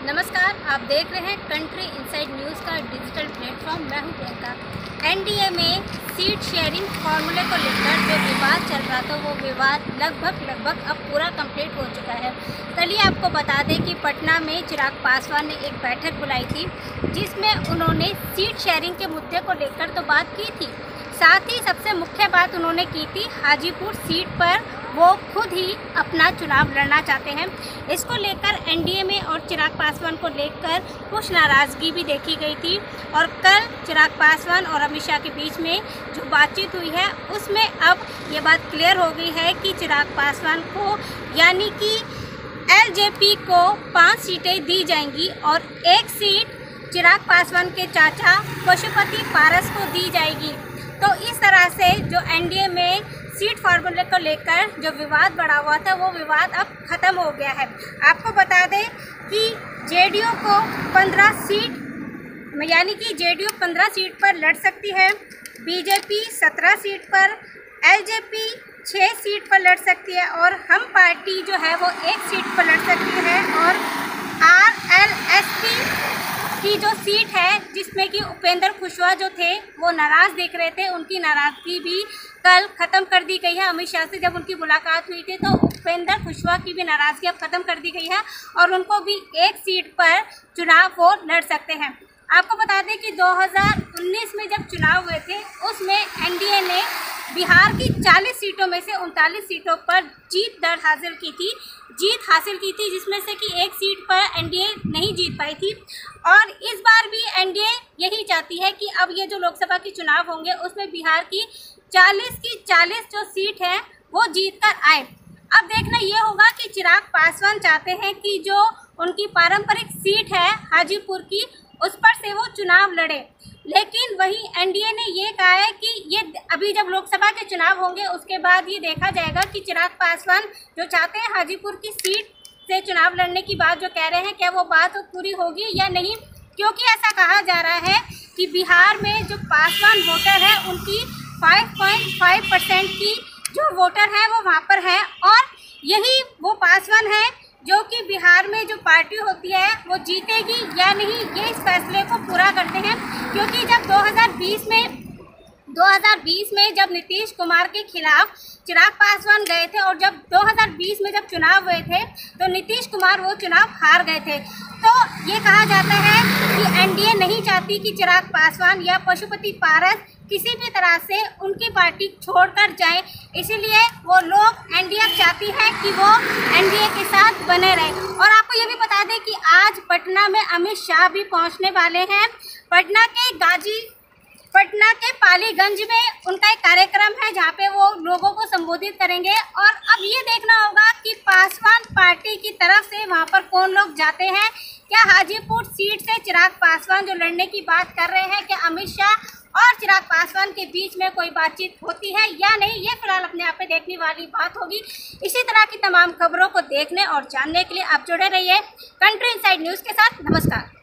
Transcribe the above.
नमस्कार, आप देख रहे हैं कंट्री इनसाइड न्यूज़ का डिजिटल प्लेटफॉर्म। मैं हूं प्रियंका। एनडीए में सीट शेयरिंग फार्मूले को लेकर जो विवाद चल रहा था वो विवाद लगभग अब पूरा कंप्लीट हो चुका है। कल ही आपको बता दें कि पटना में चिराग पासवान ने एक बैठक बुलाई थी जिसमें उन्होंने सीट शेयरिंग के मुद्दे को लेकर तो बात की थी, साथ ही सबसे मुख्य बात उन्होंने की थी हाजीपुर सीट पर वो खुद ही अपना चुनाव लड़ना चाहते हैं। इसको लेकर एनडीए में और चिराग पासवान को लेकर कुछ नाराज़गी भी देखी गई थी और कल चिराग पासवान और अमित शाह के बीच में जो बातचीत हुई है उसमें अब ये बात क्लियर हो गई है कि चिराग पासवान को यानी कि एलजेपी को 5 सीटें दी जाएंगी और 1 सीट चिराग पासवान के चाचा पशुपति पारस को दी जाएगी। तो इस तरह से जो एनडीए में सीट फार्मूले को लेकर जो विवाद बढ़ा हुआ था वो विवाद अब ख़त्म हो गया है। आपको बता दें कि जेडीयू को 15 सीट यानी कि जेडीयू 15 सीट पर लड़ सकती है, बीजेपी 17 सीट पर, एलजेपी 6 सीट पर लड़ सकती है और हम पार्टी जो है वो 1 सीट पर लड़ सकती है और आरएलएसपी की जो सीट है जिसमें कि उपेंद्र कुशवाहा जो थे वो नाराज़ दिख रहे थे, उनकी नाराज़गी भी कल ख़त्म कर दी गई है। अमित शाह से जब उनकी मुलाकात हुई थी तो उपेंद्र कुशवाहा की भी नाराज़गी अब ख़त्म कर दी गई है और उनको भी 1 सीट पर चुनाव वो लड़ सकते हैं। आपको बता दें कि 2019 में जब चुनाव हुए थे उसमें एनडीए ने बिहार की 40 सीटों में से 39 सीटों पर जीत हासिल की थी जिसमें से कि 1 सीट पर एनडीए नहीं जीत पाई थी और इस बार भी एनडीए यही चाहती है कि अब ये जो लोकसभा के चुनाव होंगे उसमें बिहार की 40 की 40 जो सीट है वो जीत कर आए। अब देखना ये होगा कि चिराग पासवान चाहते हैं कि जो उनकी पारंपरिक सीट है हाजीपुर की उस पर से वो चुनाव लड़े, लेकिन वहीं एनडीए ने ये कहा है कि ये अभी जब लोकसभा के चुनाव होंगे उसके बाद ये देखा जाएगा कि चिराग पासवान जो चाहते हैं हाजीपुर की सीट से चुनाव लड़ने की बात जो कह रहे हैं क्या वो बात पूरी होगी या नहीं, क्योंकि ऐसा कहा जा रहा है कि बिहार में जो पासवान वोटर है उनकी 5.5% की जो वोटर है वो वहाँ पर है और यही वो पासवान है जो कि बिहार में जो पार्टी होती है वो जीतेगी या नहीं ये इस फैसले को पूरा करते हैं। क्योंकि जब 2020 में जब नीतीश कुमार के खिलाफ चिराग पासवान गए थे और जब 2020 में जब चुनाव हुए थे तो नीतीश कुमार वो चुनाव हार गए थे। तो ये कहा जाता है कि एनडीए नहीं चाहती कि चिराग पासवान या पशुपति पारस किसी भी तरह से उनकी पार्टी छोड़कर जाएं, इसीलिए वो लोग एनडीए चाहती है कि वो एनडीए के साथ बने रहें। और आपको ये भी बता दें कि आज पटना में अमित शाह भी पहुंचने वाले हैं। पटना के पालीगंज में उनका एक कार्यक्रम है जहां पे वो लोगों को संबोधित करेंगे और अब ये देखना होगा कि पासवान पार्टी की तरफ से वहां पर कौन लोग जाते हैं। क्या हाजीपुर सीट से चिराग पासवान जो लड़ने की बात कर रहे हैं, क्या अमित शाह और चिराग पासवान के बीच में कोई बातचीत होती है या नहीं, ये फिलहाल अपने आप पे देखने वाली बात होगी। इसी तरह की तमाम खबरों को देखने और जानने के लिए आप जुड़े रहिए कंट्री इनसाइड न्यूज़ के साथ। नमस्कार।